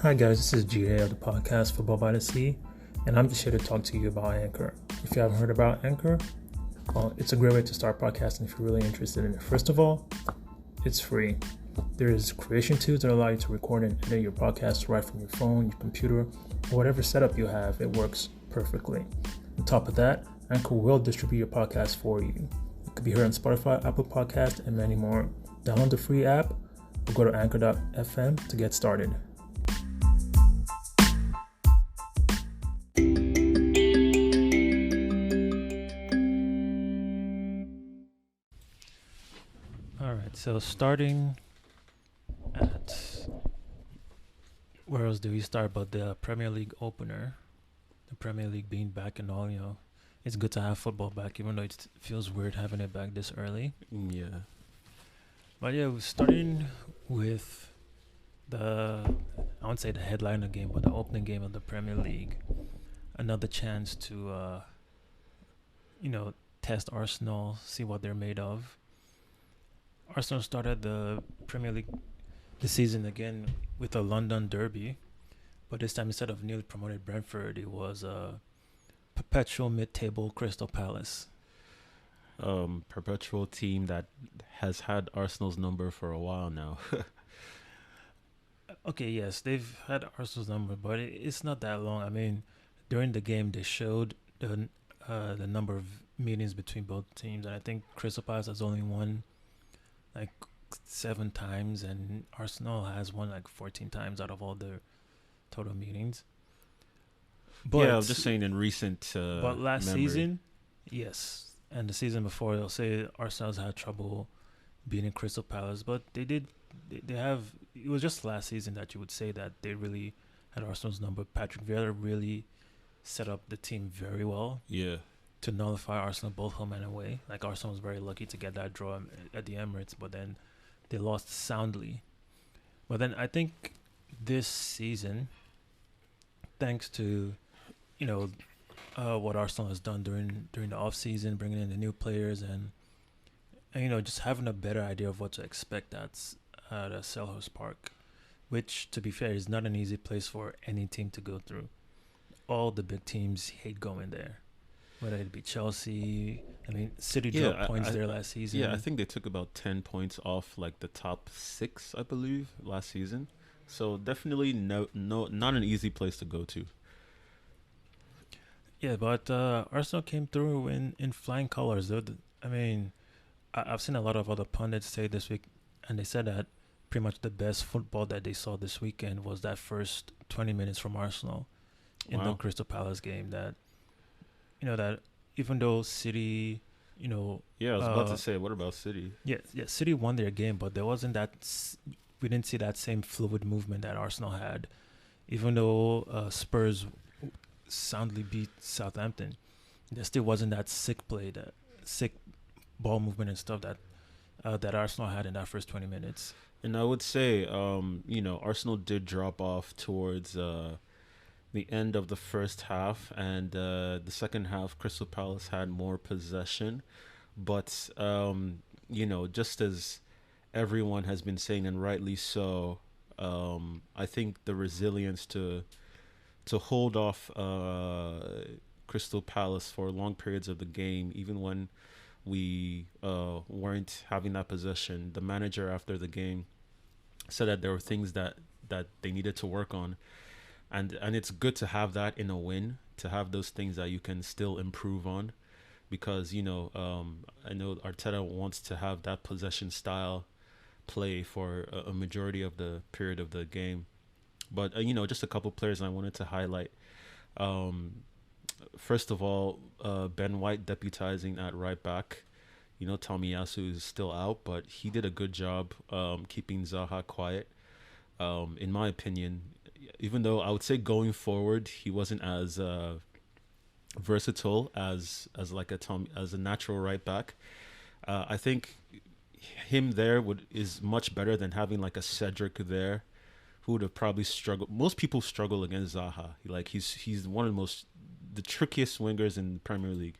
Hi guys, this is GA of the podcast Football by the Sea, and I'm just here to talk to you about Anchor. If you haven't heard about Anchor, well, it's a great way to start podcasting if you're really interested in it. First of all, it's free. There's creation tools that allow you to record and edit your podcast right from your phone, your computer, or whatever setup you have. It works perfectly. On top of that, Anchor will distribute your podcast for you. It could be heard on Spotify, Apple Podcasts, and many more. Download the free app or go to anchor.fm to get started. Alright, so starting at where else do we start but the Premier League opener? The Premier League being back and all, it's good to have football back, even though it feels weird having it back this early. Yeah. But yeah, we're starting with I won't say the headliner game, but the opening game of the Premier League. Another chance to, test Arsenal, see what they're made of. Arsenal started the Premier League this season again with a London derby, but this time instead of newly promoted Brentford, it was a perpetual mid-table Crystal Palace. Perpetual team that has had Arsenal's number for a while now. Okay, yes, they've had Arsenal's number, but it's not that long. I mean, during the game, they showed the number of meetings between both teams, and I think Crystal Palace has only won like 7 times, and Arsenal has won like 14 times out of all their total meetings. But yeah, I'm just saying in recent but last memory. season, yes, and the season before, they'll say Arsenal's had trouble beating Crystal Palace, but they have. It was just last season that you would say that they really had Arsenal's number. Patrick Vieira really set up the team very well. Yeah. To nullify Arsenal both home and away. Like, Arsenal was very lucky to get that draw at the Emirates, but then they lost soundly. But then I think this season, thanks to what Arsenal has done during the off season, bringing in the new players and just having a better idea of what to expect at Selhurst Park, which, to be fair, is not an easy place for any team to go through. All the big teams hate going there. Whether it be Chelsea, City dropped points there last season. Yeah, I think they took about 10 points off like the top 6, I believe, last season. So definitely not an easy place to go to. Yeah, but Arsenal came through in flying colors. I've seen a lot of other pundits say this week, and they said that pretty much the best football that they saw this weekend was that first 20 minutes from Arsenal in the Crystal Palace game. That even though City, Yeah, I was about to say, what about City? Yeah, City won their game, but there wasn't we didn't see that same fluid movement that Arsenal had. Even though Spurs soundly beat Southampton, there still wasn't that sick ball movement and stuff that Arsenal had in that first 20 minutes. And I would say, Arsenal did drop off towards the end of the first half, and the second half, Crystal Palace had more possession. But, just as everyone has been saying, and rightly so, I think the resilience to hold off Crystal Palace for long periods of the game, even when we weren't having that possession. The manager after the game said that there were things that they needed to work on. And it's good to have that in a win, to have those things that you can still improve on, because, I know Arteta wants to have that possession style play for a majority of the period of the game. But, just a couple players I wanted to highlight. First of all, Ben White deputizing at right back. Tomiyasu is still out, but he did a good job keeping Zaha quiet. In my opinion, even though I would say going forward he wasn't as versatile as a natural right back, I think him there is much better than having like a Cedric there, who would have probably struggled. Most people struggle against Zaha. He's one of the trickiest wingers in the Premier League.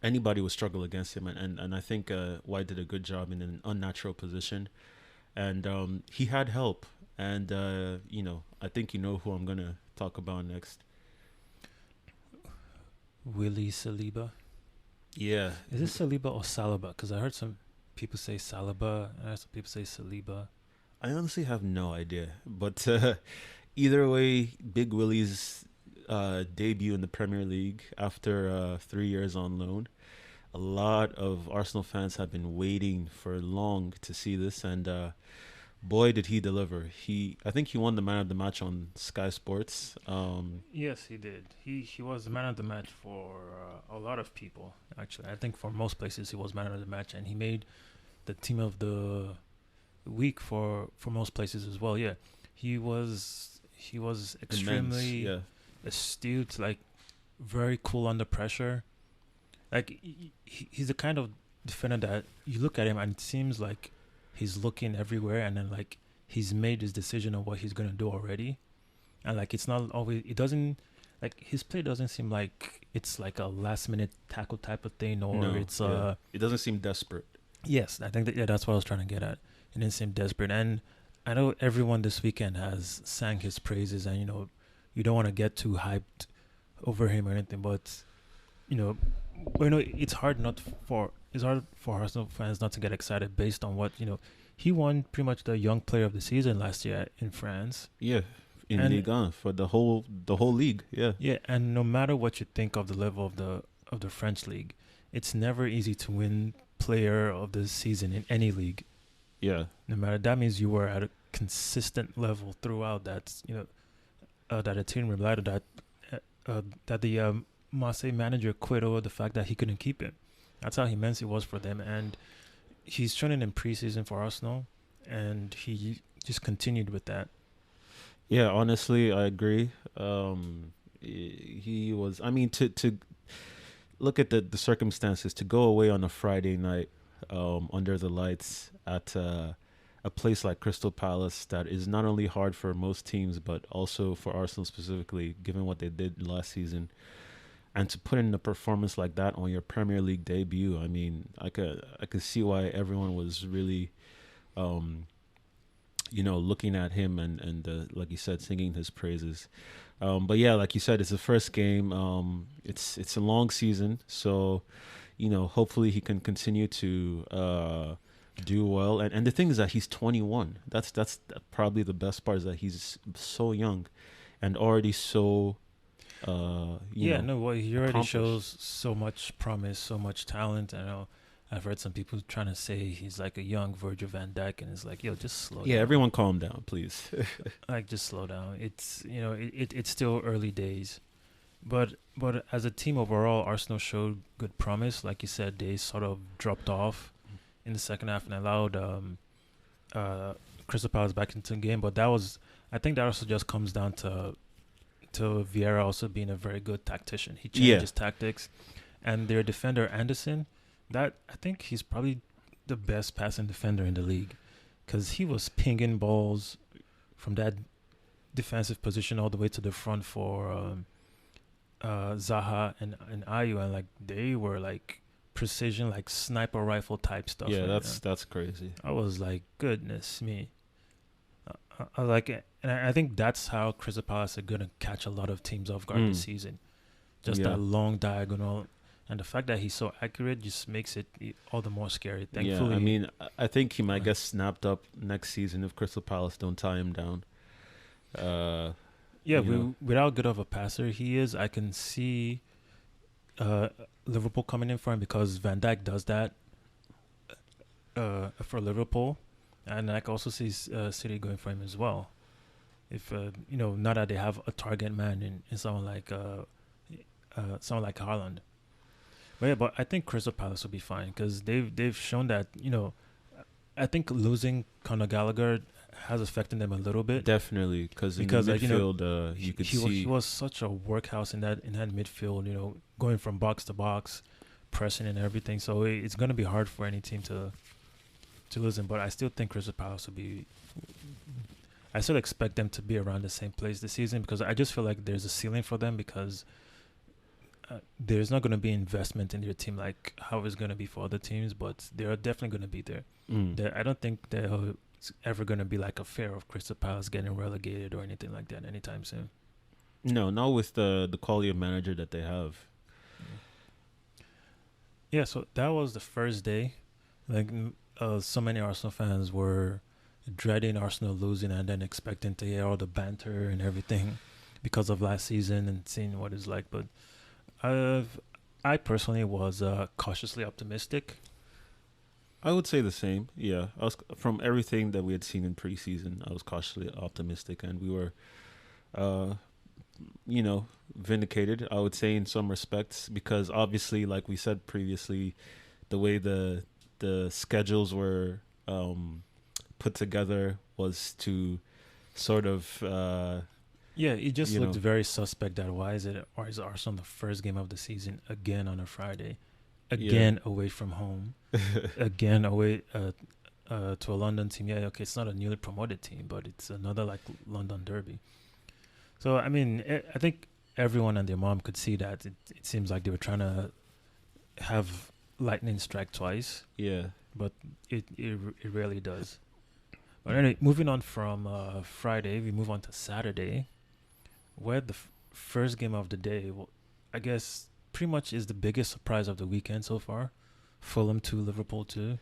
Anybody would struggle against him, and I think White did a good job in an unnatural position. And he had help. And I think you know who I'm gonna talk about next. Willie Saliba. Yeah, Is it Saliba or Saliba? Because I heard some people say Saliba, and I heard some people say Saliba. I honestly have no idea, but either way, Big Willie's debut in the Premier League after 3 years on loan. A lot of Arsenal fans have been waiting for long to see this, and boy, did he deliver! I think he won the man of the match on Sky Sports. Yes, he did. He was the man of the match for a lot of people. Actually, I think for most places he was man of the match, and he made the team of the week for most places as well. Yeah, he was extremely Immense, astute, like very cool under pressure. Like he's the kind of defender that you look at him and it seems like he's looking everywhere, and then like he's made his decision of what he's gonna do already, and like it's not always. It doesn't like his play doesn't seem like it's like a last minute tackle type of thing, or no, it's it doesn't seem desperate. Yes, I think that's what I was trying to get at. It didn't seem desperate, and I know everyone this weekend has sang his praises, and you don't want to get too hyped over him or anything, but you know, it's hard for Arsenal fans not to get excited based on what he won pretty much the young player of the season last year in France. Yeah, in Ligue 1 for the whole league. Yeah, yeah, and no matter what you think of the level of the French league, it's never easy to win player of the season in any league. Yeah, No matter that means you were at a consistent level throughout that that a team relied on that the Marseille manager quit over the fact that he couldn't keep him. That's how immense it was for them, and he's training in preseason for Arsenal, and he just continued with that. yeah. Honestly, I agree. He was. I mean, to look at the circumstances, to go away on a Friday night, under the lights at a place like Crystal Palace, that is not only hard for most teams but also for Arsenal specifically, given what they did last season. And to put in a performance like that on your Premier League debut, I mean, I could see why everyone was really, looking at him and like you said, singing his praises. But yeah, like you said, it's the first game. It's a long season, so hopefully he can continue to do well. And the thing is that he's 21. That's probably the best part, is that he's so young and already so. He already shows so much promise, so much talent. I know I've heard some people trying to say he's like a young Virgil van Dijk, and it's like, yo, just slow down. Yeah, everyone calm down, please. Like, just slow down. It's it's still early days, but as a team overall, Arsenal showed good promise. Like you said, they sort of dropped off in the second half and allowed Crystal Palace back into the game. But I think that also just comes down to Vieira also being a very good tactician. He changed his tactics, and their defender Anderson, I think he's probably the best passing defender in the league, because he was pinging balls from that defensive position all the way to the front for Zaha and Ayu, and like they were like precision, like sniper rifle type stuff. Yeah, that's crazy. I was like, goodness me. I like it, and I think that's how Crystal Palace are gonna catch a lot of teams off guard this season. Just that long diagonal, and the fact that he's so accurate just makes it all the more scary. Thankfully, I mean, I think he might get snapped up next season if Crystal Palace don't tie him down. Without good of a passer he is, I can see Liverpool coming in for him, because Van Dijk does that for Liverpool. And I can also see City going for him as well. If now that they have a target man in someone like Haaland. But I think Crystal Palace will be fine, because they've shown that I think losing Conor Gallagher has affected them a little bit. Definitely, because in the midfield, you could see he was such a workhorse in that midfield. Going from box to box, pressing and everything. So it's going to be hard for any team to lose him, but I still think Crystal Palace will be. I still expect them to be around the same place this season, because I just feel like there's a ceiling for them, because there's not going to be investment in their team like how it's going to be for other teams, but they're definitely going to be there. I don't think they'll it's ever going to be like a fear of Crystal Palace getting relegated or anything like that anytime soon. No, not with the quality of manager that they have. Yeah, so that was the first day. Like, so many Arsenal fans were dreading Arsenal losing and then expecting to hear all the banter and everything because of last season and seeing what it's like. But I personally was cautiously optimistic. I would say the same. Yeah, I was, from everything that we had seen in preseason, I was cautiously optimistic, and we were, vindicated. I would say in some respects, because obviously, like we said previously, the way the schedules were put together was to sort of it just looked very suspect. That why is Arsenal the first game of the season again on a Friday, again away from home, again away to a London team. Yeah, okay, it's not a newly promoted team, but it's another like London derby. So I mean, I think everyone and their mom could see that it seems like they were trying to have lightning strike twice. Yeah, but it rarely does. But anyway, moving on from Friday, we move on to Saturday, where the first game of the day, I guess, pretty much is the biggest surprise of the weekend so far. Fulham 2, Liverpool 2.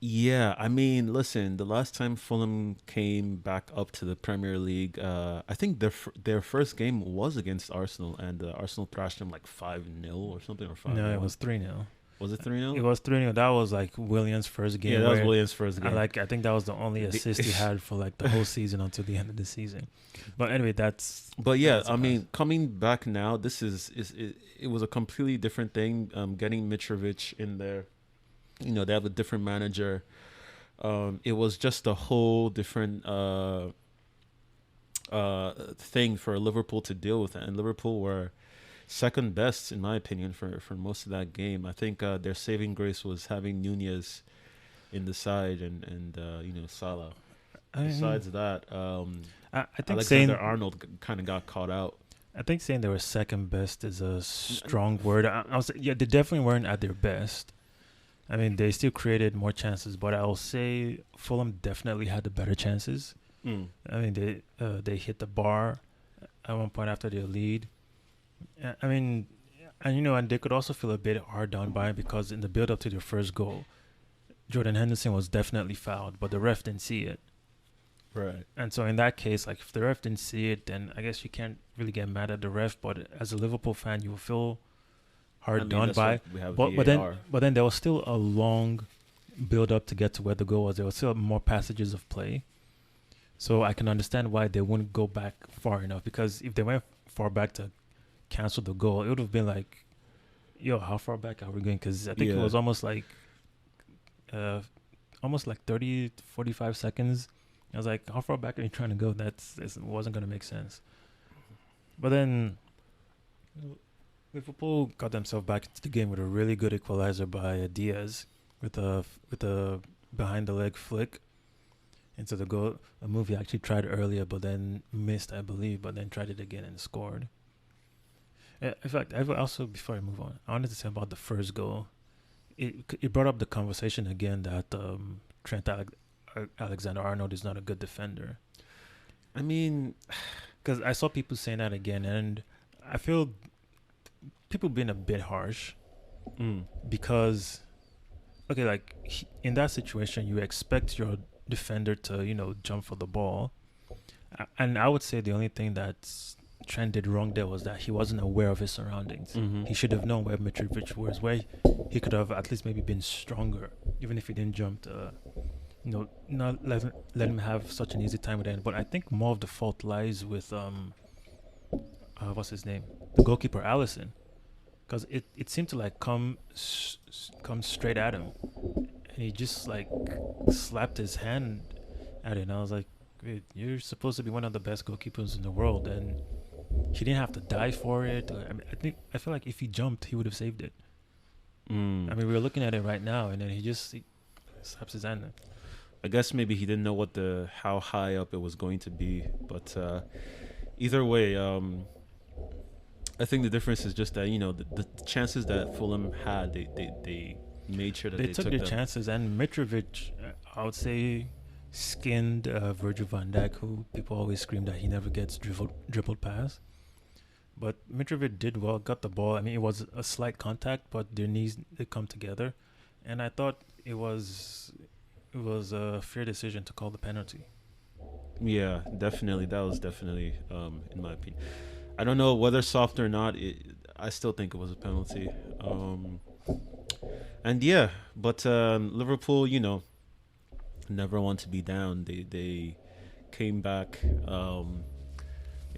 Yeah, I mean, listen, the last time Fulham came back up to the Premier League, I think their first game was against Arsenal, and Arsenal thrashed them like 5-0 or something, or 5-1. No, it was 3-0. Was it 3-0? It was 3-0. That was like Williams' first game. Yeah, that was Williams' first game. I think that was the only assist he had for like the whole season until the end of the season. But anyway, that's. But yeah, I mean, coming back now, this it was a completely different thing. Getting Mitrovic in there, they have a different manager. It was just a whole different thing for Liverpool to deal with, and Liverpool were second best in my opinion for most of that game. I think their saving grace was having Nunez in the side and Salah. Besides that, I think Alexander-Arnold kind of got caught out. I think saying they were second best is a strong word. I was they definitely weren't at their best. I mean, they still created more chances, but I'll say Fulham definitely had the better chances. I mean, they hit the bar at one point after their lead. I mean, and they could also feel a bit hard done by because in the build-up to their first goal, Jordan Henderson was definitely fouled, but the ref didn't see it. Right. And so in that case, like if the ref didn't see it, then I guess you can't really get mad at the ref. But as a Liverpool fan, you will feel hard done by. But then there was still a long build-up to get to where the goal was. There was still more passages of play. So I can understand why they wouldn't go back far enough, because if they went far back to cancel the goal, it would have been like, yo, how far back are we going? Because I think it was almost like 30 to 45 seconds. I was like, how far back are you trying to go? It wasn't going to make sense. But then Liverpool got themselves back into the game with a really good equalizer by Diaz with a behind the leg flick into the goal. A move he actually tried earlier but then missed, I believe, but then tried it again and scored. In fact, I also, before I move on, I wanted to say about the first goal. It brought up the conversation again that Trent Alexander-Arnold is not a good defender. I mean, because I saw people saying that again, and I feel people being a bit harsh because, okay, like in that situation, you expect your defender to, jump for the ball. And I would say the only thing that Trent did wrong there was that he wasn't aware of his surroundings. Mm-hmm. He should have known where Mitrovic was, where he could have at least maybe been stronger, even if he didn't jump to, not let him have such an easy time with it. But I think more of the fault lies with, what's his name? The goalkeeper, Alisson. Because it seemed to like come straight at him. And he just like slapped his hand at it. And I was like, wait, you're supposed to be one of the best goalkeepers in the world. And he didn't have to die for it. I feel like if he jumped, he would have saved it. I mean, we were looking at it right now, and then he slaps his hand. I guess maybe he didn't know how high up it was going to be. But either way, I think the difference is just that, the chances that Fulham had, they made sure that they took their chances. And Mitrovic, I would say, skinned Virgil van Dijk, who people always scream that he never gets dribbled past. But Mitrovic did well, got the ball. I mean, it was a slight contact, but their knees did come together, and I thought it was a fair decision to call the penalty. Yeah, definitely. That was definitely, in my opinion. I don't know whether soft or not. I still think it was a penalty. And yeah, but Liverpool, never want to be down. They came back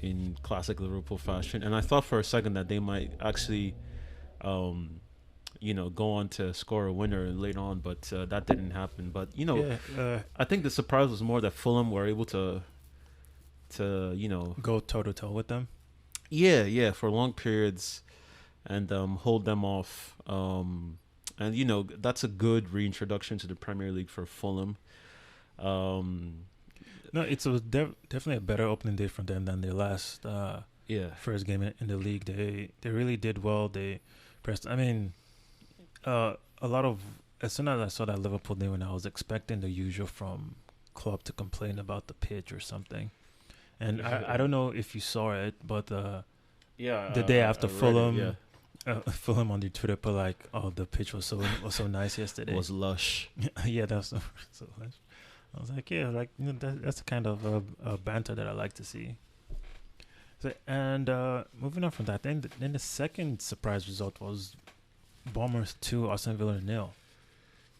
in classic Liverpool fashion, and I thought for a second that they might actually, go on to score a winner later on, but that didn't happen. But I think the surprise was more that Fulham were able to go toe to toe with them. Yeah, for long periods, and hold them off. And that's a good reintroduction to the Premier League for Fulham. No, it was definitely a better opening day for them than their last first game in the league. They really did well. They pressed. I mean, a lot of, as soon as I saw that Liverpool game, I was expecting the usual from Klopp to complain about the pitch or something. And I don't know if you saw it, but the day after Fulham, Fulham on their Twitter put like, "Oh, the pitch was so nice yesterday. It was lush." Yeah, that's so lush. I was like, yeah, like that's the kind of banter that I like to see. So, and moving on from that, then the second surprise result was Bournemouth 2, Aston Villa 0.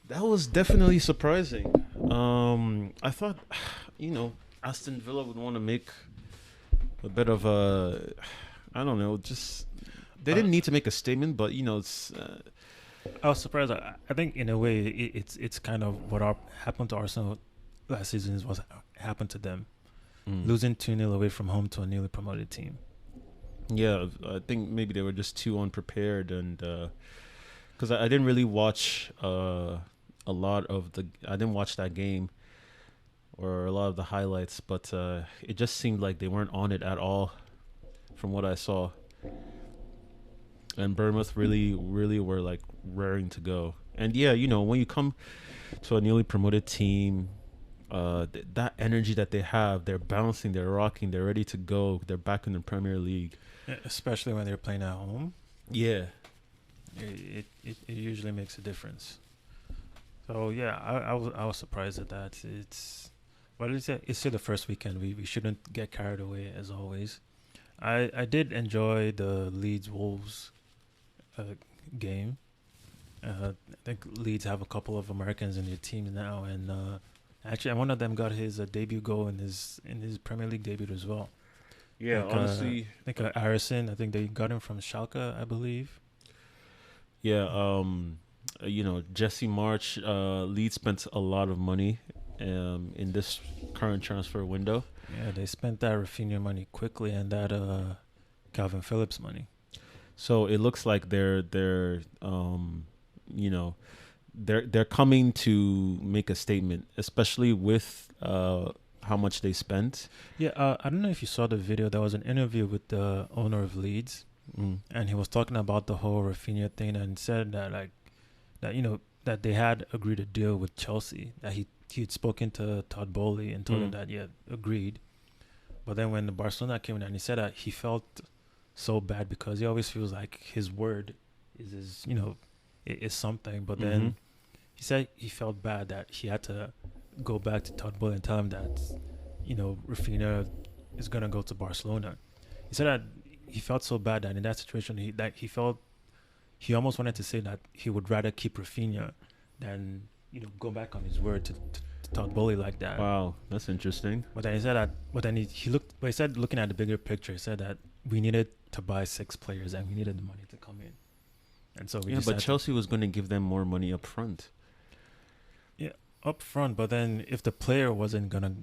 That was definitely surprising. I thought, Aston Villa would want to make a bit of a, I don't know, just they didn't need to make a statement, but it's. I was surprised. I think in a way it's kind of what happened to Arsenal last season is what happened to them, losing 2-0 away from home to a newly promoted team. Yeah, I think maybe they were just too unprepared, and because I didn't really watch a lot of I didn't watch that game or a lot of the highlights, but it just seemed like they weren't on it at all from what I saw. And Bournemouth really were like raring to go. And yeah, when you come to a newly promoted team, that energy that they have, they're bouncing, they're rocking, they're ready to go, they're back in the Premier League. Especially when they're playing at home. Yeah. It usually makes a difference. So yeah, I was surprised at that. It's still the first weekend. We shouldn't get carried away as always. I did enjoy the Leeds Wolves game. I think Leeds have a couple of Americans in their team now, and actually one of them got his debut goal in his Premier League debut as well. Yeah, honestly, I think Harrison. I think they got him from Schalke, I believe. Yeah, Jesse March. Leeds spent a lot of money in this current transfer window. Yeah, they spent that Rafinha money quickly and that Calvin Phillips money. So it looks like they're coming to make a statement, especially with how much they spent. Yeah, I don't know if you saw the video. There was an interview with the owner of Leeds, and he was talking about the whole Rafinha thing and said that that they had agreed a deal with Chelsea, that he had spoken to Todd Bowley and told him that he had agreed. But then when the Barcelona came in and he said that he felt so bad because he always feels like his word is something. But then he said he felt bad that he had to go back to Todd Bowley and tell him that, Rafinha is going to go to Barcelona. He said that he felt so bad that in that situation he almost wanted to say that he would rather keep Rafinha than go back on his word to Todd Bowley like that. Wow, that's interesting. But then he said that. But then he looked. But he said, looking at the bigger picture, he said that we needed to buy 6 players and we needed the money to come in, and so but Chelsea was going to give them more money up front. Yeah, up front. But then if the player wasn't gonna,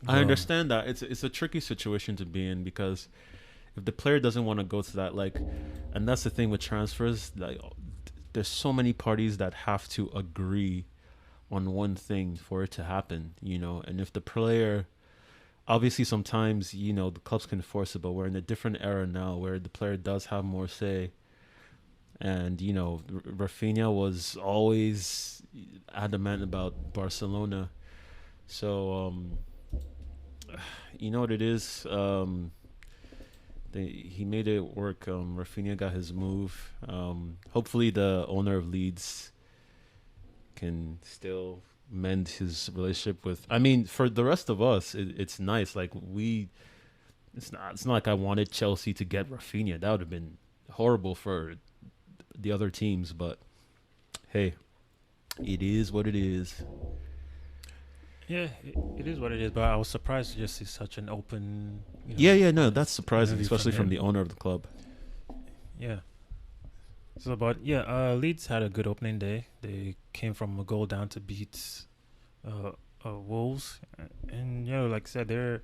I understand that it's a tricky situation to be in because if the player doesn't want to go to that, and that's the thing with transfers, there's so many parties that have to agree on one thing for it to happen, and if the player, obviously sometimes, the clubs can force it, but we're in a different era now where the player does have more say. And, Rafinha was always adamant about Barcelona. So you know what it is. He made it work. Rafinha got his move. Hopefully, the owner of Leeds can still mend his relationship with. I mean, for the rest of us, it's nice. Like we, it's not. It's not like I wanted Chelsea to get Rafinha. That would have been horrible for the other teams. But hey, it is what it is. Yeah, it is what it is. But I was surprised to just see such an open. Yeah. No, that's surprising, interview especially from him. the owner of the club. Yeah. So, but yeah, Leeds had a good opening day. They came from a goal down to beat Wolves, and like I said, they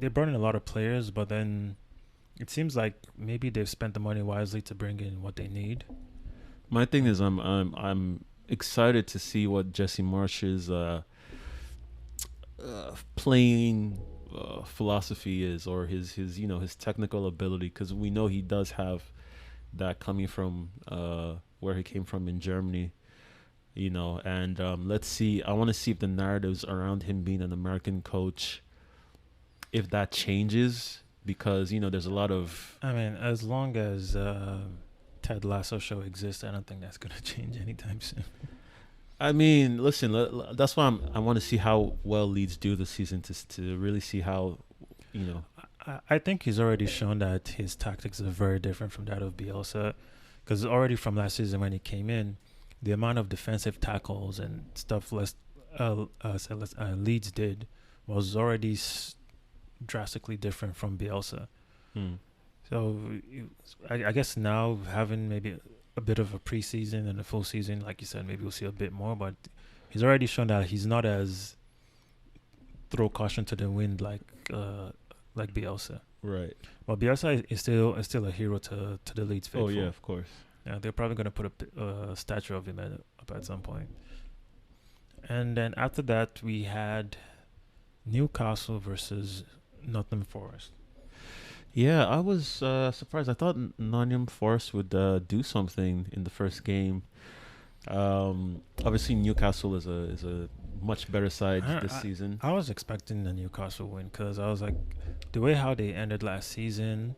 brought in a lot of players, but then it seems like maybe they've spent the money wisely to bring in what they need. My thing is, I'm excited to see what Jesse Marsh's playing philosophy is, or his technical ability, because we know he does have that coming from where he came from in Germany, and let's see. I want to see if the narratives around him being an American coach, if that changes, because there's a lot of. I mean, as long as Ted Lasso show exists, I don't think that's gonna change anytime soon. I mean, listen, that's why I want to see how well Leeds do this season to really see how, I think he's already shown that his tactics are very different from that of Bielsa, because already from last season when he came in, the amount of defensive tackles and stuff Leeds did was already drastically different from Bielsa. So I guess now having maybe a bit of a preseason and a full season, like you said, maybe we'll see a bit more. But he's already shown that he's not as throw caution to the wind like Bielsa. Right. Well, Bielsa is still a hero to the Leeds faithful. Oh yeah, of course. Yeah, they're probably going to put a statue of him up at some point. And then after that, we had Newcastle versus Nottingham Forest. Yeah, I was surprised. I thought Nottingham Forest would do something in the first game. Obviously, Newcastle is a much better side this season. I was expecting the Newcastle win because I was like, the way how they ended last season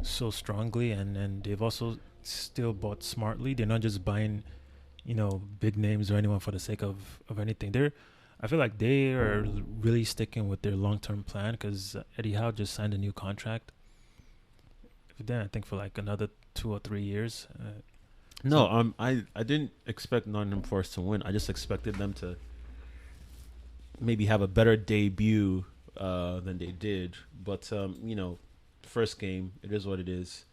so strongly, and then they've also still bought smartly. They're not just buying, big names or anyone for the sake of anything. I feel like they are really sticking with their long-term plan because Eddie Howe just signed a new contract. Then I think for like another 2 or 3 years. I didn't expect Nottingham Forest to win. I just expected them to maybe have a better debut than they did. But first game, it is what it is.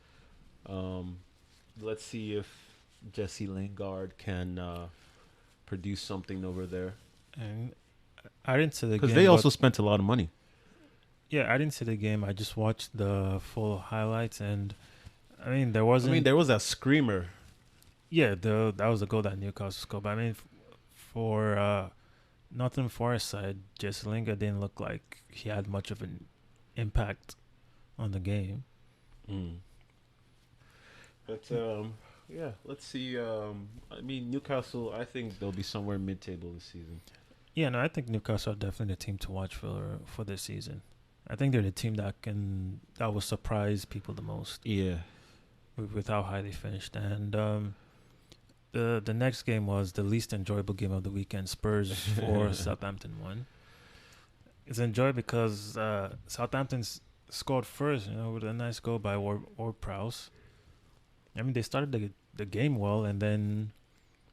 Let's see if Jesse Lingard can produce something over there. And I didn't see the game because they also spent a lot of money. Yeah, I didn't see the game. I just watched the full highlights, and I mean, there was that screamer. Yeah, that was the goal that Newcastle scored. But I mean, for Nottingham Forest side, Jesse Lingard didn't look like he had much of an impact on the game. But yeah, let's see. I mean, Newcastle, I think they'll be somewhere mid-table this season. Yeah, no, I think Newcastle are definitely the team to watch for this season. I think they're the team that will surprise people the most. Yeah, with how high they finished. And the next game was the least enjoyable game of the weekend. Spurs 4, Southampton 1. It's enjoyed because Southampton scored first, with a nice goal by Ward-Prowse. I mean, they started the game well, and then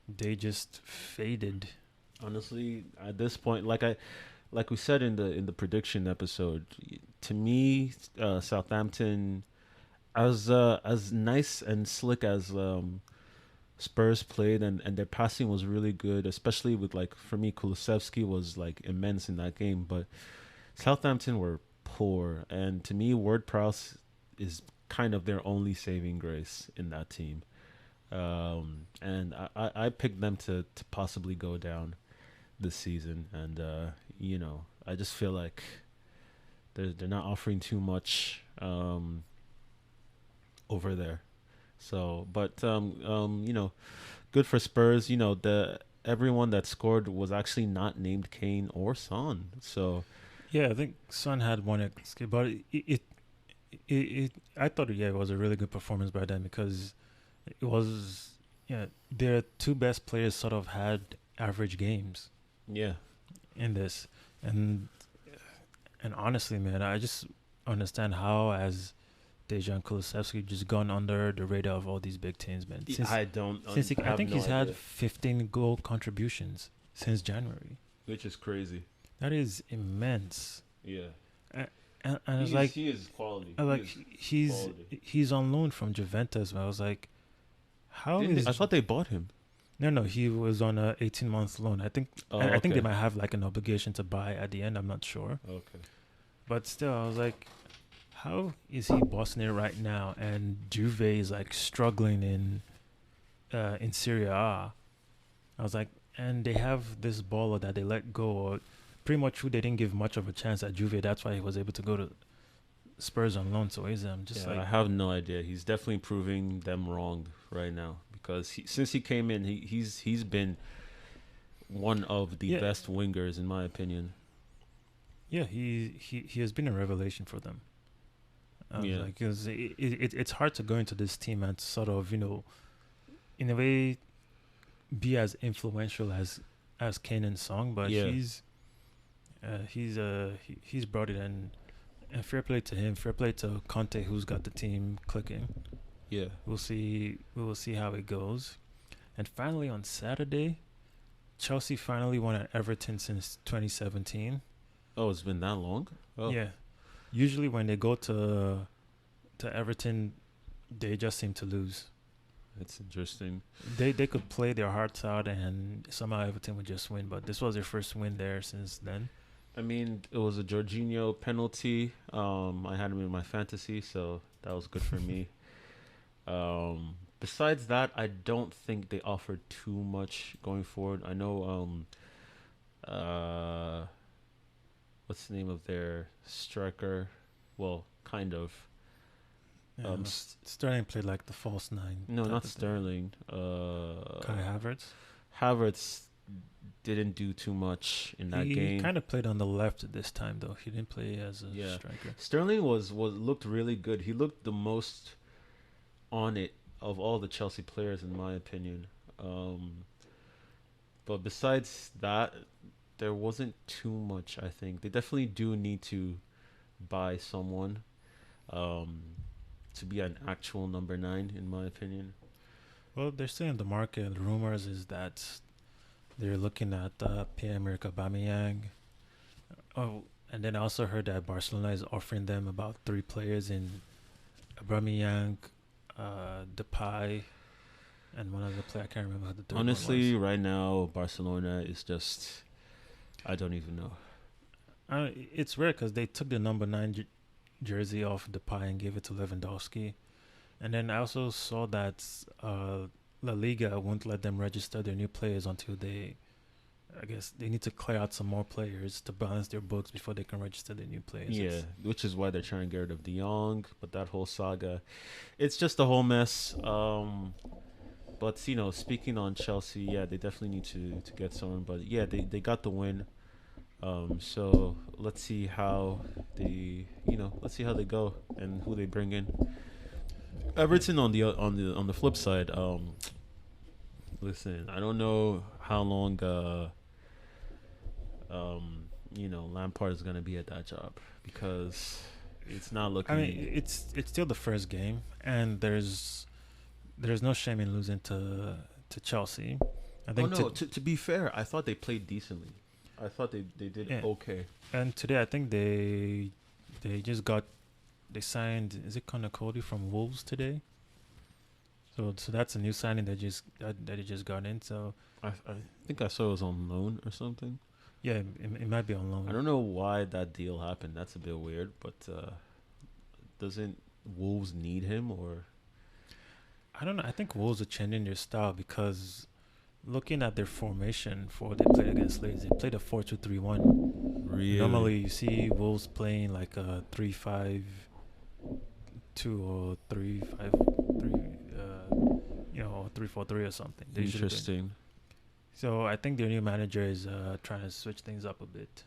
they just faded. Honestly, at this point, like we said in the prediction episode, to me, Southampton, as nice and slick as Spurs played, and their passing was really good, especially with, for me, Kulusevski was immense in that game. But Southampton were poor, and to me, Ward-Prowse is kind of their only saving grace in that team. And I picked them to possibly go down this season, and I just feel like they're not offering too much over there. So, but good for Spurs. everyone that scored was actually not named Kane or Son. So Yeah, I think Son had one escape, but I thought it was a really good performance by them because it was their two best players sort of had average games yeah, in this, and honestly, man, I just understand how as Dejan Kulusevski just gone under the radar of all these big teams, man. I don't. I think no he's had idea. 15 goal contributions since January. Which is crazy. That is immense. Yeah, And it's like he is quality. he's on loan from Juventus. And I was like, how is I thought they bought him. no, he was on a 18-month loan. I think I think they might have like an obligation to buy at the end. I'm not sure. Okay. But still, I was like, how is he bossing it right now? And Juve is like struggling in Serie A. I was like, and they have this baller that they let go, or pretty much who they didn't give much of a chance at Juve. That's why he was able to go to Spurs on loan. So I'm just like, I have no idea. He's definitely proving them wrong right now because since he came in, he's been one of the best wingers in my opinion. Yeah, he has been a revelation for them. Like, cause it's hard to go into this team and sort of, in a way, be as influential as Kane and Song, but he's brought it in, and fair play to him. Fair play to Conte, who's got the team clicking. Yeah, we will see how it goes. And finally on Saturday, Chelsea finally won at Everton since 2017. Oh, it's been that long? Oh. Yeah. Usually when they go to Everton, they just seem to lose. It's interesting. They could play their hearts out and somehow Everton would just win, but this was their first win there since then. I mean, it was a Jorginho penalty. I had him in my fantasy, so that was good for me. Besides that, I don't think they offered too much going forward. I know what's the name of their striker? Well, kind of. Yeah, Sterling played like the false nine. No, not Sterling. Kai Havertz. Havertz didn't do too much in that game. He kind of played on the left this time, though. He didn't play as a striker. Sterling looked really good. He looked the most on it of all the Chelsea players, in my opinion. But besides that, there wasn't too much, I think. They definitely do need to buy someone to be an actual number 9, in my opinion. Well, they're still in the market. The rumors is that they're looking at Pierre-Emerick Aubameyang. Oh, and then I also heard that Barcelona is offering them about 3 players in Aubameyang, Depay, and one other player. I can't remember who the third Honestly, one was. right now, Barcelona is just... I don't even know. It's rare because they took the number 9 jersey off Depay and gave it to Lewandowski. And then I also saw that La Liga won't let them register their new players until they need to clear out some more players to balance their books before they can register their new players. Yeah, which is why they're trying to get rid of De Jong. But that whole saga, it's just a whole mess. But, speaking on Chelsea, they definitely need to get someone. But, they got the win. So let's see how they go and who they bring in. Everton on the flip side. Listen, I don't know how long Lampard is gonna be at that job because it's not looking. I mean, it's still the first game, and there's no shame in losing to Chelsea. I think. To be fair, I thought they played decently. I thought they did okay. And today, I think they they signed. Is it Connor Cody from Wolves today? So that's a new signing that he just got in. So I think I saw it was on loan or something. Yeah, it might be on loan. I don't know why that deal happened. That's a bit weird. But doesn't Wolves need him or? I don't know. I think Wolves are changing their style because looking at their formation for they played against Leeds, they played a 4-2-3-1. Really? Normally, you see Wolves playing like a 3-5-2 or 3-5-3, 3-4-3 or something. Interesting. So I think their new manager is trying to switch things up a bit.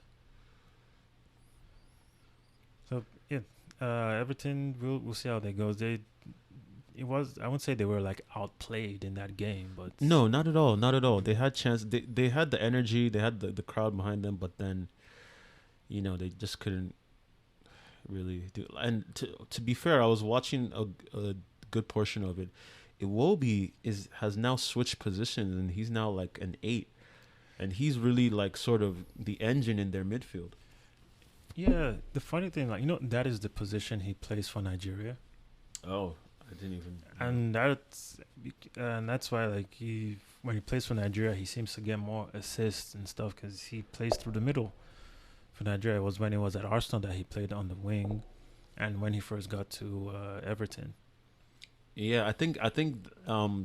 So yeah, Everton. We'll see how that goes. I wouldn't say they were like outplayed in that game, but No, not at all. Not at all. They had chance. They had the energy. They had the crowd behind them, but then they just couldn't really do. And to be fair, I was watching a good portion of it. Iwobi has now switched positions, and he's now like an 8, and he's really like sort of the engine in their midfield. yeah. The funny thing, like that is the position he plays for Nigeria, Oh, I didn't even. and that's why like when he plays for Nigeria, he seems to get more assists and stuff because he plays through the middle for Nigeria. It was when he was at Arsenal that he played on the wing, and when he first got to Everton. Yeah, I think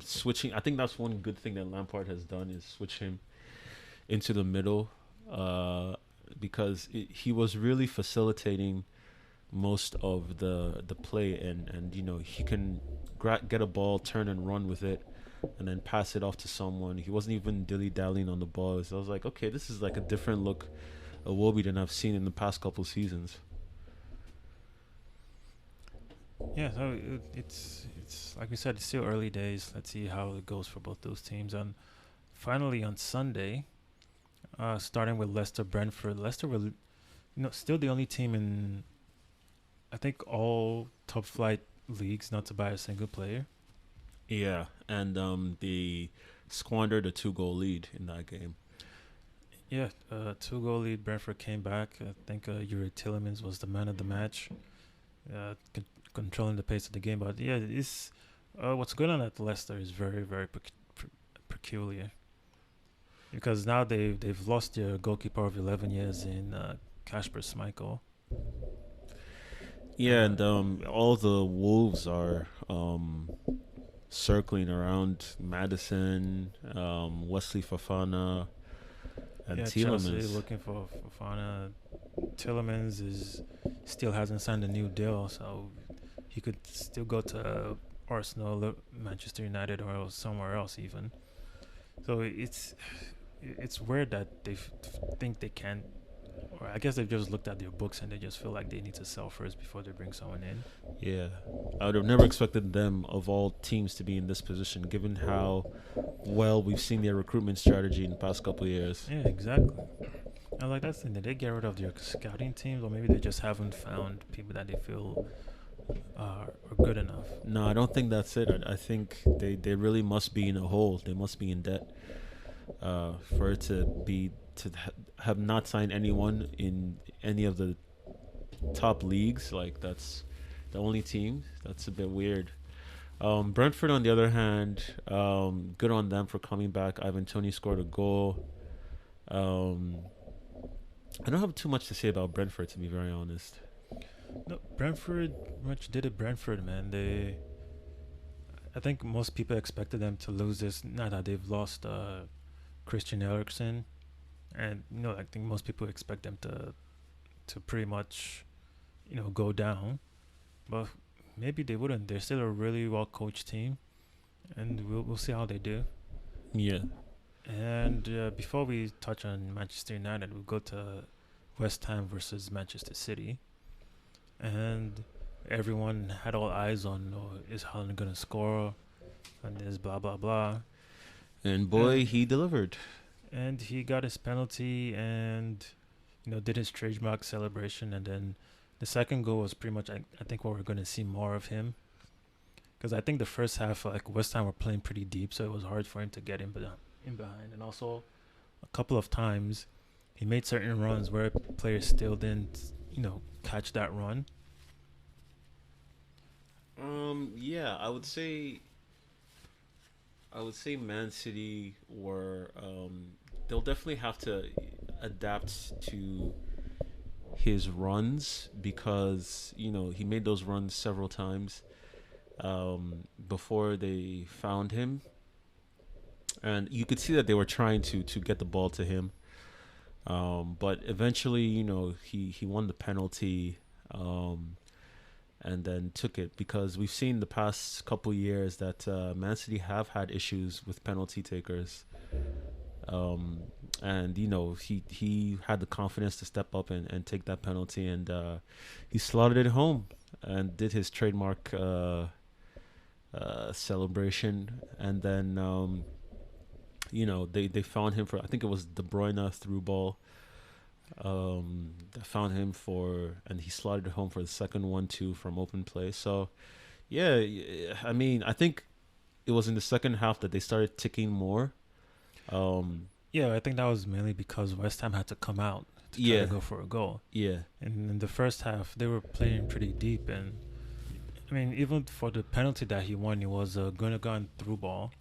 switching. I think that's one good thing that Lampard has done is switch him into the middle, because he was really facilitating most of the play, and he can get a ball, turn and run with it, and then pass it off to someone. He wasn't even dilly dallying on the ball. So I was like, okay, this is like a different look of Iwobi than I've seen in the past couple seasons. Yeah, so it's like we said, it's still early days. Let's see how it goes for both those teams. And finally on Sunday, starting with Leicester Brentford. Leicester were still the only team in I think all top flight leagues not to buy a single player. Yeah, and they squandered a 2-goal lead in that game. Yeah, 2-goal lead. Brentford came back. I think Yuri Tillemans was the man of the match, controlling the pace of the game. But yeah, it's what's going on at Leicester is very, very peculiar because now they've lost their goalkeeper of 11 years in Kasper Schmeichel. Yeah, and all the Wolves are circling around Madison, Wesley Fofana, and Tielemans. Chelsea looking for Fofana. Tielemans still hasn't signed a new deal, so he could still go to Arsenal, Manchester United, or somewhere else even. So it's weird that they think they can, or I guess they've just looked at their books and they just feel like they need to sell first before they bring someone in. Yeah, I would have never expected them, of all teams, to be in this position, given how well we've seen their recruitment strategy in the past couple of years. Yeah, exactly. And like that's the thing, did they get rid of their scouting teams, or maybe they just haven't found people that they feel are good enough? No, I don't think that's it. I think they really must be in a hole. They must be in debt for it to have not signed anyone in any of the top leagues. Like, that's the only team. That's a bit weird. Brentford, on the other hand, good on them for coming back. Ivan Toney scored a goal. I don't have too much to say about Brentford, to be very honest. No, Brentford much did it. Brentford, man. I think most people expected them to lose this. Now that they've lost Christian Eriksen, and I think most people expect them to pretty much, go down. But maybe they wouldn't. They're still a really well coached team, and we'll see how they do. Yeah. And before we touch on Manchester United, we'll go to West Ham versus Manchester City. And everyone had all eyes on, is Haaland going to score? And this blah, blah, blah. And boy, he delivered. And he got his penalty and, did his trademark celebration. And then the second goal was pretty much, I think, what we're going to see more of him. Because I think the first half, West Ham were playing pretty deep, so it was hard for him to get in behind. And also, a couple of times, he made certain runs where players still didn't, catch that run. Yeah, I would say Man City were they'll definitely have to adapt to his runs, because he made those runs several times before they found him, and you could see that they were trying to get the ball to him, but eventually he won the penalty, and then took it, because we've seen the past couple years that Man City have had issues with penalty takers. And he had the confidence to step up and take that penalty, and he slotted it home and did his trademark celebration. And then they found him for, I think it was De Bruyne through ball. They found him and he slotted it home for the second 1-2 from open play. So yeah, I mean, I think it was in the second half that they started ticking more. Yeah, I think that was mainly because West Ham had to come out to try to go for a goal. Yeah. And in the first half, they were playing pretty deep. And, I mean, even for the penalty that he won, it was a Gundogan through ball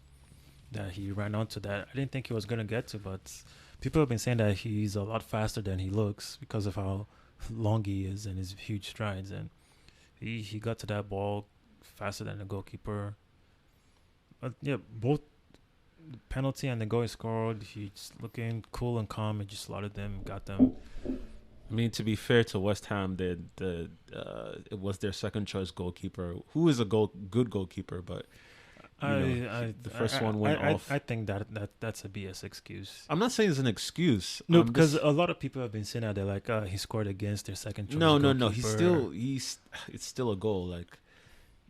that he ran onto that I didn't think he was going to get to. But people have been saying that he's a lot faster than he looks because of how long he is and his huge strides. And he got to that ball faster than the goalkeeper. But, yeah, both the penalty and the goal he scored, he's looking cool and calm and just slotted them, got them. I mean, to be fair to West Ham, it was their second choice goalkeeper, who is a good goalkeeper, but the first one went off. I think that's a BS excuse. I'm not saying it's an excuse. No, because a lot of people have been saying that they're like, he scored against their second choice. No. It's still a goal,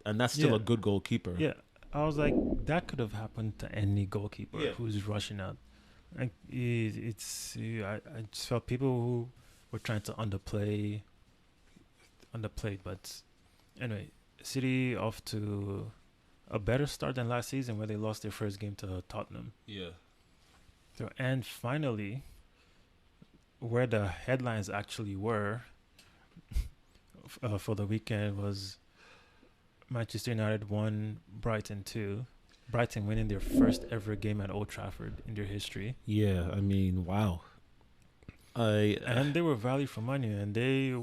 and that's still a good goalkeeper. Yeah. I was like, that could have happened to any goalkeeper who's rushing out. I just felt people who were trying to underplay. But anyway, City off to a better start than last season where they lost their first game to Tottenham. Yeah. So, and finally, where the headlines actually were for the weekend was Manchester United won Brighton 2. Brighton winning their first ever game at Old Trafford in their history. Yeah, I mean, wow. And they were value for money, and they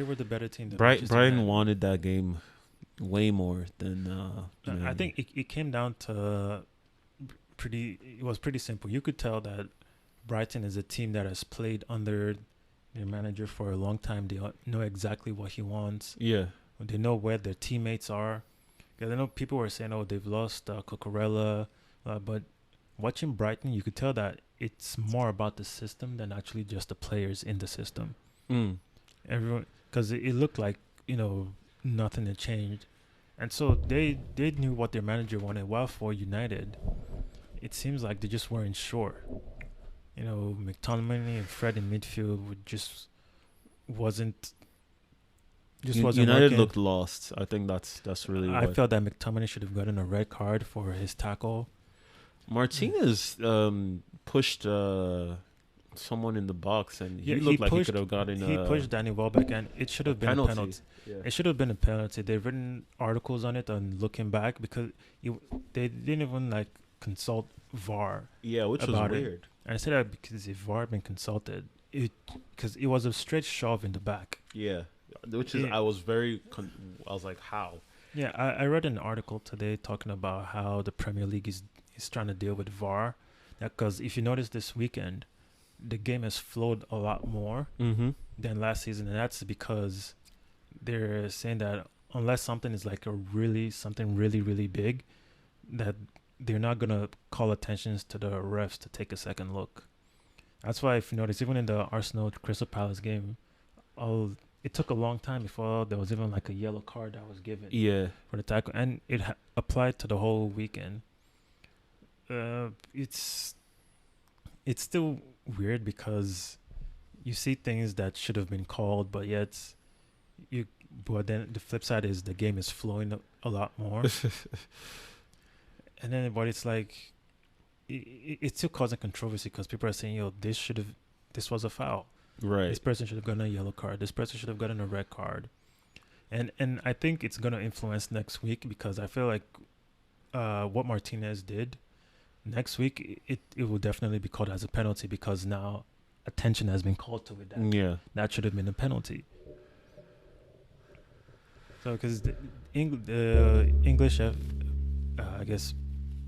were the better team. Brighton wanted that game way more than. I think it came down to it was pretty simple. You could tell that Brighton is a team that has played under their manager for a long time. They know exactly what he wants. Yeah. They know where their teammates are. Because I know people were saying, they've lost Cucurella. But watching Brighton, you could tell that it's more about the system than actually just the players in the system. Everyone, because it looked like, nothing had changed. And so they knew what their manager wanted. While for United, it seems like they just weren't sure. McTominay and Fred in midfield wasn't United working. Looked lost. I think that's really. I felt that McTominay should have gotten a red card for his tackle. Martinez pushed someone in the box, and he looked like he could have gotten. He pushed Danny Welbeck, and it should have been a penalty. Yeah. It should have been a penalty. They've written articles on it, and looking back, because they didn't even consult VAR. Yeah, which was weird. And I said that because if VAR had been consulted, because it was a straight shove in the back. Yeah. Which is, I was like, how? Yeah, I read an article today talking about how the Premier League is trying to deal with VAR. Because if you notice this weekend, the game has flowed a lot more than last season. And that's because they're saying that unless something is something really, really big, that they're not going to call attention to the refs to take a second look. That's why if you notice, even in the Arsenal Crystal Palace game, it took a long time before there was even a yellow card that was given for the tackle. And it applied to the whole weekend. It's still weird because you see things that should have been called, but then the flip side is the game is flowing a lot more. And then, but it's it's still causing controversy because people are saying, this was a foul. Right. This person should have gotten a yellow card. This person should have gotten a red card. And I think it's going to influence next week because I feel like what Martinez did next week, it will definitely be called as a penalty because now attention has been called to it. That should have been a penalty. So because the English, I guess,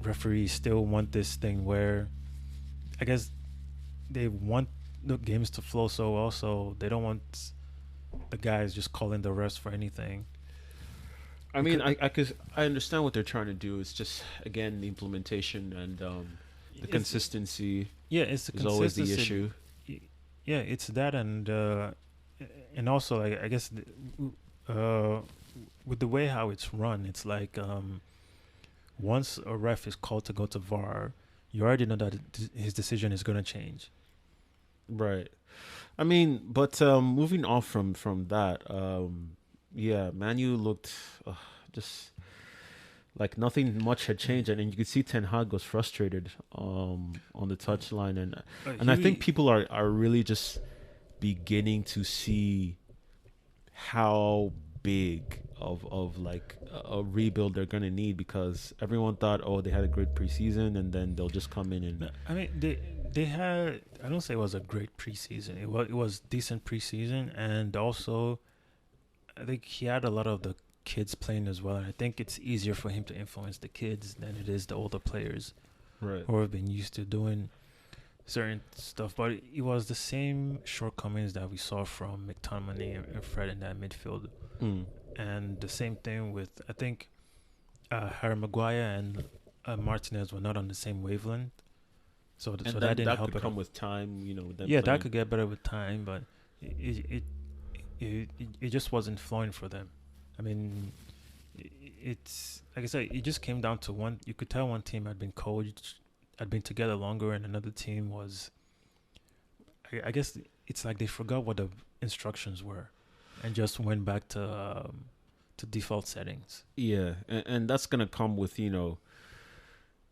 referees still want this thing where I guess they want the games to flow so well, so they don't want the guys just calling the refs for anything. I mean, I understand what they're trying to do. It's just, again, the implementation and The consistency it's the is always the consistency. issue. Yeah, it's that, and also like I guess with the way how it's run, it's like once a ref is called to go to VAR, you already know that his decision is going to change. Right. I mean, but moving off from that, yeah, ManU looked just like nothing much had changed, and you could see Ten Hag was frustrated on the touchline, and I think people are really just beginning to see how big of like a rebuild they're gonna need, because everyone thought, oh, they had a great preseason and then they'll just come in and I mean, they had. I don't say it was a great preseason. It was decent preseason, and also I think he had a lot of the kids playing as well. And I think it's easier for him to influence the kids than it is the older players, right. who have been used to doing certain stuff. But it was the same shortcomings that we saw from McTominay and Fred in that midfield, and the same thing with, I think, Harry Maguire and Martinez were not on the same wavelength. So that didn't help. That could come with time, that could get better with time, but it just wasn't flowing for them. I mean, it's like I said, it just came down to one. You could tell one team had been coached, had been together longer, and another team was. I guess it's like they forgot what the instructions were, and just went back to default settings. Yeah, and that's gonna come with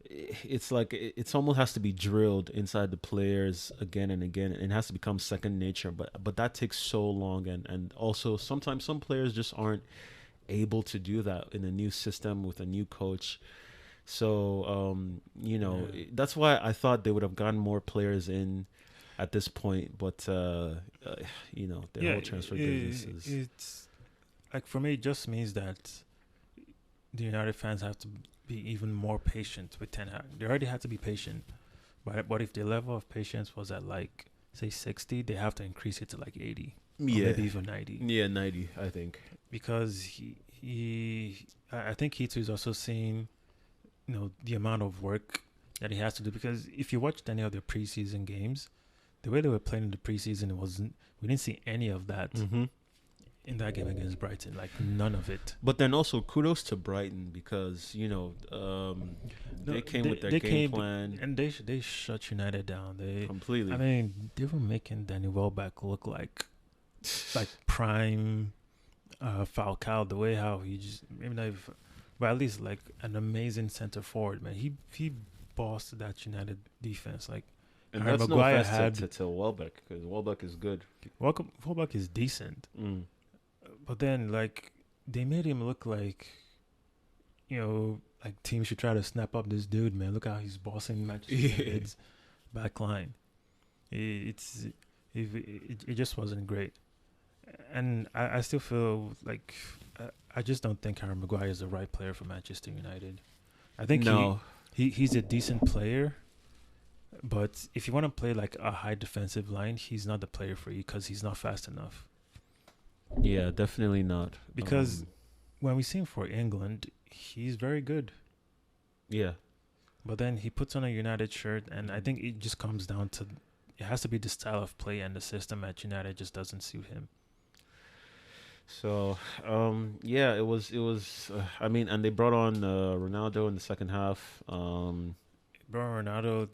it's like it's almost has to be drilled inside the players again and again, and it has to become second nature, but that takes so long, and also sometimes some players just aren't able to do that in a new system with a new coach. So that's why I thought they would have gotten more players in at this point, but the whole transfer business is, it's like, for me, it just means that the United fans have to be even more patient with Ten Hag. They already had to be patient, but if the level of patience was at like say 60, they have to increase it to like 80, maybe even 90. Yeah, 90, I think, because I think he too is also seeing, the amount of work that he has to do. Because if you watched any of their preseason games, the way they were playing in the preseason, we didn't see any of that. In that game against Brighton, like none of it. But then also kudos to Brighton, because they came with their game plan, and they shut United down. They completely. I mean, they were making Danny Welbeck look like prime Falcao. The way how he just, maybe not, but at least like an amazing center forward, man. He bossed that United defense. Like, and Harry that's Maguire no offense to Welbeck, because Welbeck is good. Welbeck is decent. But then, like, they made him look like, like teams should try to snap up this dude, man. Look how he's bossing Manchester United's back line. It just wasn't great. And I still feel like I just don't think Harry Maguire is the right player for Manchester United. I think he's a decent player, but if you want to play like a high defensive line, he's not the player for you, because he's not fast enough. Yeah, definitely not. Because when we see him for England, he's very good. Yeah. But then he puts on a United shirt, and I think it just comes down to, it has to be the style of play, and the system at United just doesn't suit him. So, it was. I mean, and they brought on Ronaldo in the second half. Brought Ronaldo,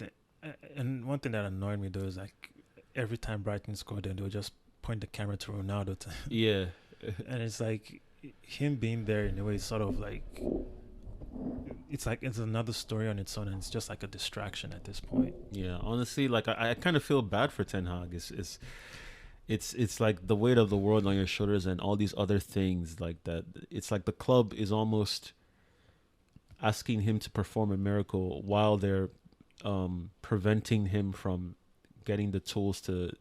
and one thing that annoyed me though is like every time Brighton scored, then they would just point the camera to Ronaldo. Yeah. And it's like him being there in a way is sort of like, it's like it's another story on its own, and it's just like a distraction at this point. Yeah, honestly, like I kind of feel bad for Ten Hag. It's like the weight of the world on your shoulders and all these other things like that. It's like the club is almost asking him to perform a miracle while they're preventing him from getting the tools to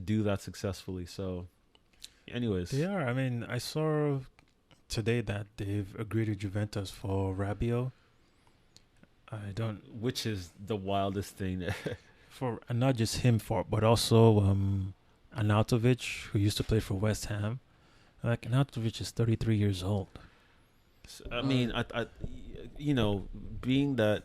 do that successfully. So anyways, they are. I mean, I saw today that they've agreed with Juventus for Rabiot. Which is the wildest thing. And not just him, but also Arnautovic, who used to play for West Ham. Like, Arnautovic is 33 years old. I mean, I being that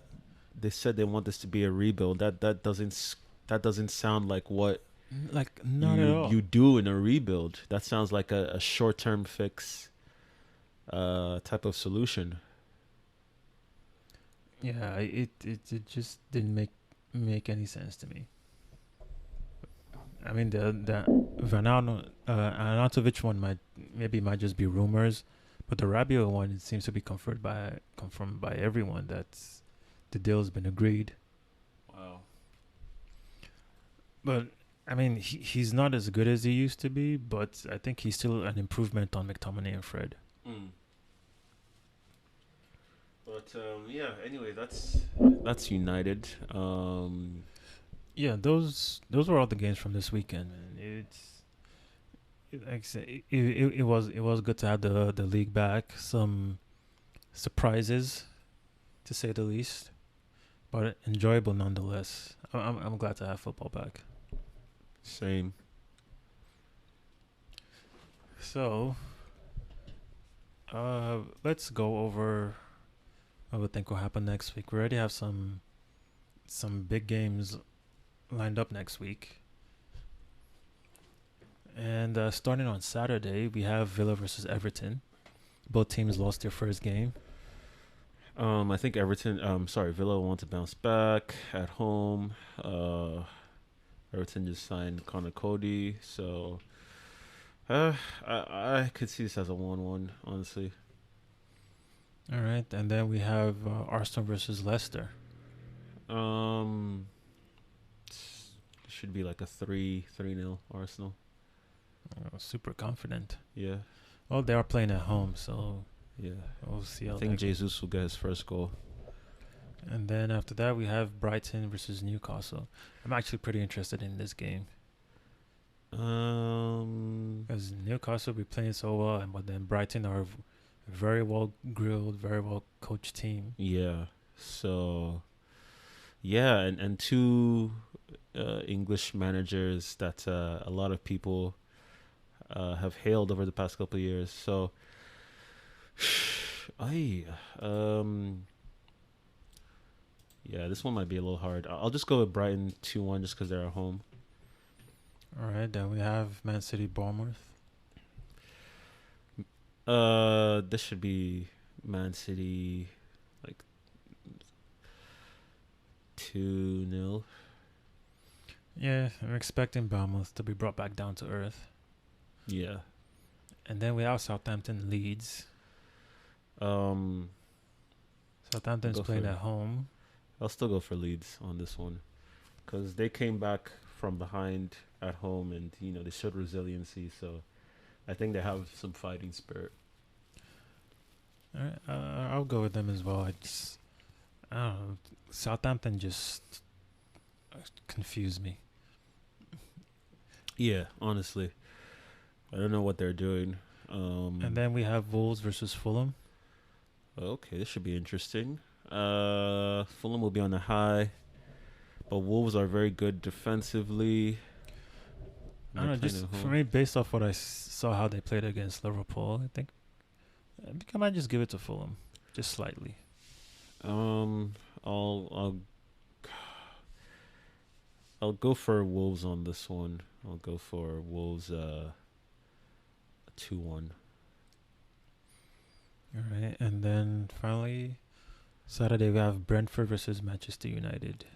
they said they want this to be a rebuild. That doesn't sound like what Like not at all. you do in a rebuild. That sounds like a short term fix type of solution. Yeah, it just didn't make any sense to me. I mean, the Arnautovic one might just be rumors, but the Rabiot one, it seems to be confirmed by everyone that the deal's been agreed. Wow. But I mean, he's not as good as he used to be, but I think he's still an improvement on McTominay and Fred. Mm. But yeah. Anyway, that's United. Yeah, those were all the games from this weekend, man. Like I said, it was good to have the league back. Some surprises, to say the least, but enjoyable nonetheless. I'm glad to have football back. Same. So, let's go over what we think will happen next week. We already have some big games lined up next week. And starting on Saturday, we have Villa versus Everton. Both teams lost their first game. I think Villa want to bounce back at home. Everton just signed Connor Cody, so I could see this as a 1-1, honestly. All right, and then we have Arsenal versus Leicester. It should be like a 3-0 Arsenal. Super confident. Yeah. Well, they are playing at home, so Yeah. we'll see. I think Jesus will get his first goal. And then after that, we have Brighton versus Newcastle. I'm actually pretty interested in this game. Because Newcastle be playing so well, but then Brighton are a very well grilled, very well coached team. Yeah. So, yeah, and two English managers that a lot of people have hailed over the past couple of years. So, yeah, this one might be a little hard. I'll just go with Brighton 2-1 just because they're at home. All right, then we have Man City Bournemouth. This should be Man City like 2-0. Yeah, I'm expecting Bournemouth to be brought back down to earth. Yeah. And then we have Southampton Leeds. Southampton's playing at home. I'll still go for Leeds on this one because they came back from behind at home and they showed resiliency. So I think they have some fighting spirit. All right, I'll go with them as well. I don't know. Southampton just confused me. Yeah, honestly, I don't know what they're doing. And then we have Wolves versus Fulham. Okay, this should be interesting. Fulham will be on the high, but Wolves are very good defensively. I don't know, just for me, based off what I saw how they played against Liverpool, I think I might just give it to Fulham, just slightly. I'll go for Wolves on this one. I'll go for Wolves 2-1. All right, and then finally, Saturday we have Brentford versus Manchester United.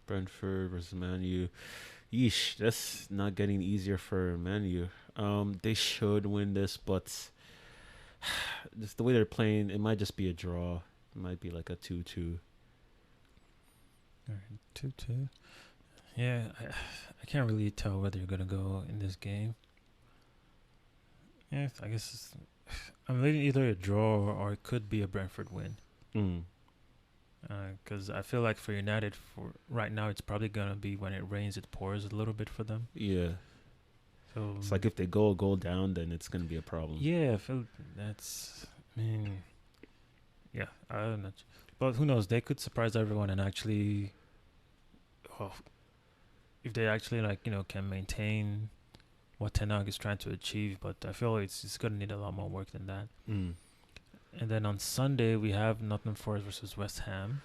Brentford versus ManU. Yeesh, that's not getting easier for ManU. They should win this, but just the way they're playing, it might just be a draw. It might be like a 2-2. All right, 2-2. Yeah, I can't really tell whether you're gonna go in this game. Yeah, I guess I'm leading either a draw or it could be a Brentford win. Because I feel like for United, for right now, it's probably gonna be when it rains, it pours a little bit for them. Yeah. So It's like if they go a goal down, then it's gonna be a problem. yeah, I feel that's. I mean, yeah, I don't know, but who knows? They could surprise everyone and actually, well, if they actually can maintain what Ten Hag is trying to achieve. But I feel it's gonna need a lot more work than that. And then on Sunday we have Nottingham Forest versus West Ham.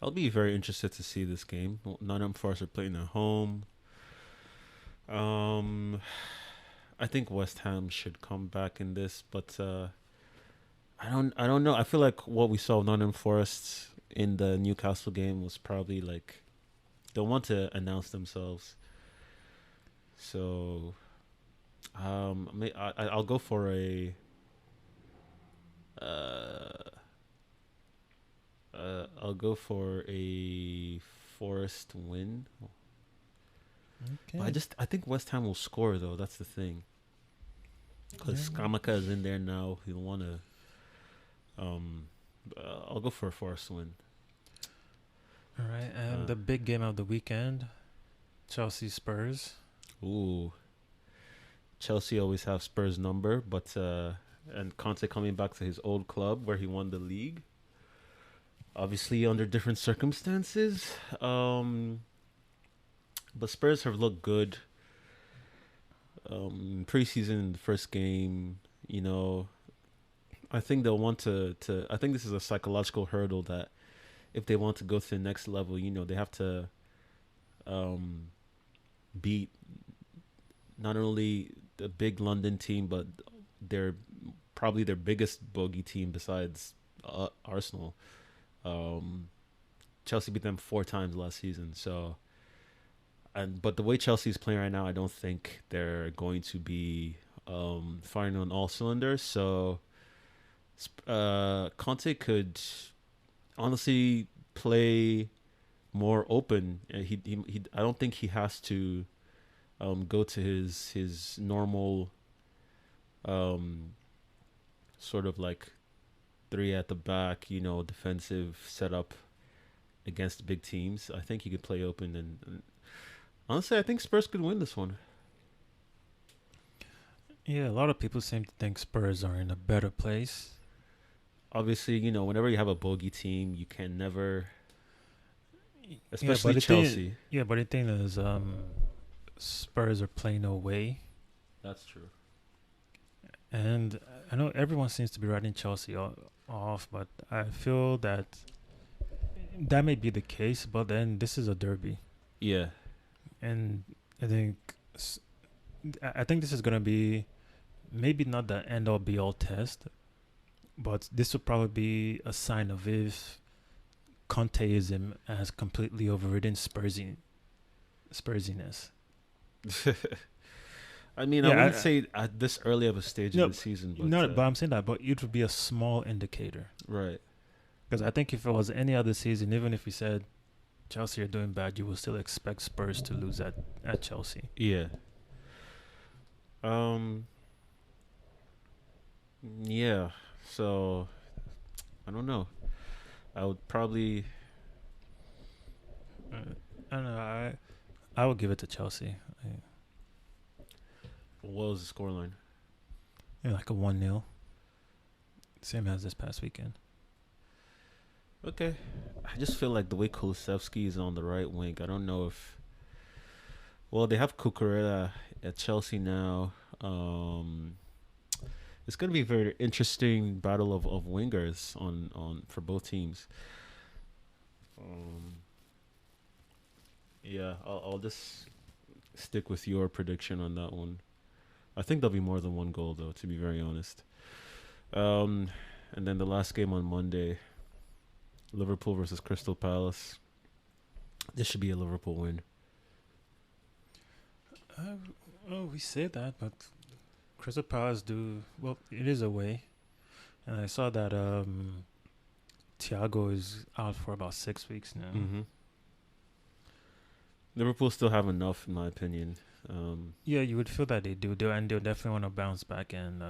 I'll be very interested to see this game. Nottingham Forest are playing at home. I think West Ham should come back in this, but I don't know. I feel like what we saw of Nottingham Forest in the Newcastle game was probably like they'll want to announce themselves. So, I'll go for a. I'll go for a Forest win. Okay. But I think West Ham will score though. That's the thing. Because Skamaka is in there now. He'll want to. I'll go for a Forest win. All right, and the big game of the weekend, Chelsea Spurs. Ooh. Chelsea always have Spurs number, but and Conte coming back to his old club where he won the league. Obviously under different circumstances. But Spurs have looked good. Preseason, the first game, I think they'll want to I think this is a psychological hurdle that if they want to go to the next level, they have to beat not only the big London team, but probably their biggest bogey team besides Arsenal. Chelsea beat them 4 times last season, so but the way Chelsea's playing right now, I don't think they're going to be firing on all cylinders. So Conte could honestly play more open. He I don't think he has to go to his normal sort of like 3 at the back, defensive setup against big teams. I think he could play open and honestly, I think Spurs could win this one. Yeah, a lot of people seem to think Spurs are in a better place. Obviously, whenever you have a bogey team, you can never, especially Chelsea. But the thing is, Spurs are playing away. That's true. And I know everyone seems to be writing Chelsea off, but I feel that may be the case. But then this is a derby. Yeah. And I think this is gonna be maybe not the end all be all test, but this will probably be a sign of if Conteism has completely overridden Spursiness. I mean, I wouldn't say at this early of a stage of the season, but I'm saying that, but it would be a small indicator, right? Because I think if it was any other season, even if we said Chelsea are doing bad, you will still expect Spurs to lose at Chelsea. Yeah. Yeah. So, I don't know. I would probably. I don't know. I would give it to Chelsea. What was the scoreline? Yeah, like a 1-0. Same as this past weekend. Okay. I just feel like the way Kulusevski is on the right wing, I don't know if... Well, they have Cucurella at Chelsea now. It's going to be a very interesting battle of wingers on for both teams. Yeah, I'll just stick with your prediction on that one. I think there'll be more than one goal, though, to be very honest. And then the last game on Monday... Liverpool versus Crystal Palace. This should be a Liverpool win. We say that, but Crystal Palace it is away. And I saw that Thiago is out for about 6 weeks now. Mm-hmm. Liverpool still have enough, in my opinion. Yeah, you would feel that they do, and they'll definitely want to bounce back. And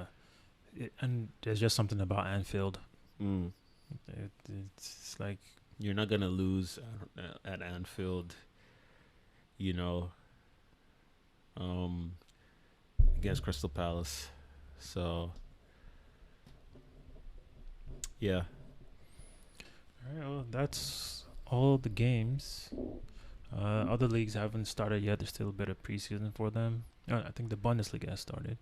there's just something about Anfield. It's like you're not gonna lose at Anfield, against Crystal Palace. So, yeah. All right, well, that's all the games. Other leagues haven't started yet. There's still a bit of preseason for them. I think the Bundesliga has started.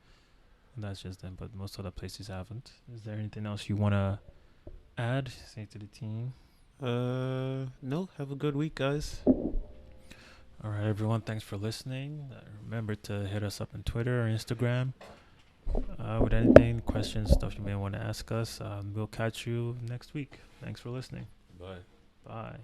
And that's just them, but most other places haven't. Is there anything else you want to add, say to the team? No. Have a good week, guys. All right, everyone. Thanks for listening. Remember to hit us up on Twitter or Instagram with anything, questions, stuff you may want to ask us. We'll catch you next week. Thanks for listening. Bye. Bye.